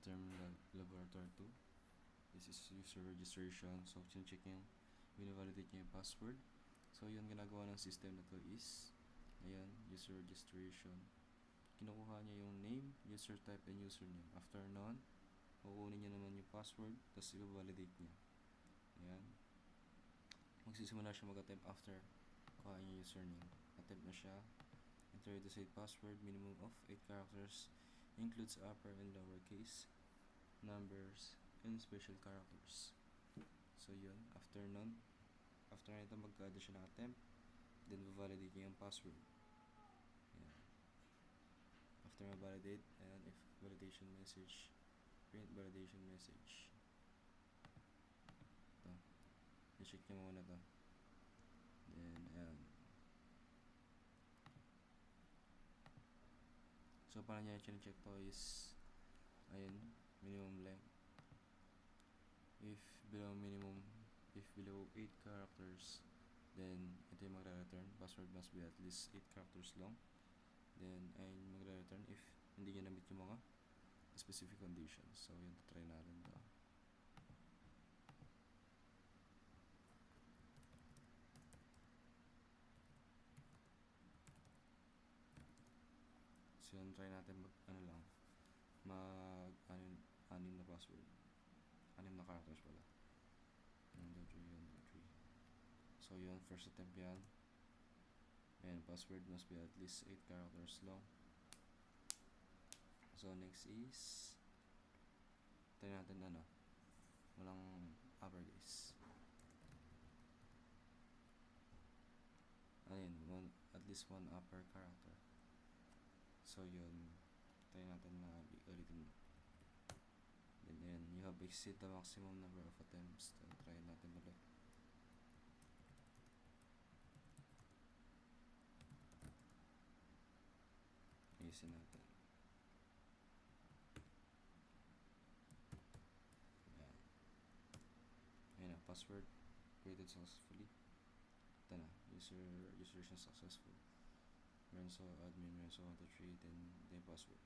term laboratory 2. This is user registration. So, check yung binavalidate niya yung password. So, yun ginagawa ng system na to is, ayan, user registration. Kinukuha niya yung name, user type, and username. After nun, kukunin niya naman yung password, tapos i-validate niya. Ayan. Magsisimula siya mag-attempt after kuha niya yung username. Attempt na siya. Enter the said password, minimum of 8 characters, includes upper and lower case, numbers, and special characters. So yun, after nun, after nito mag-add siya ng attempt, then validate niya yung password. Ayan. After ma-validate, and if validation message, print validation message. Ito. I-check niya muna ito. Then, ayan. So, paano niya i-check to is, ayan, minimum length. If below 8 characters, then ito yung magre-return. Password must be at least 8 characters long. Then, ayun magre-return if hindi niya na-meet yung mga specific conditions. So, yun, try natin ito. So, yun, try natin anim na password. 6 na characters pala. 1, 2, 3, 1, 2, 3. So, yun, first attempt yan. And password must be at least 8 characters long. So, next is, try natin walang uppercase. Ayun, at least one upper character. So, yun, try natin na ulitin. Then, you have exceeded the maximum number of attempts. So, try natin ulit. Ayusin natin. Ayan na, password created successfully. Ito na, user registration successful. Renzo admin, Renzo 123, then password.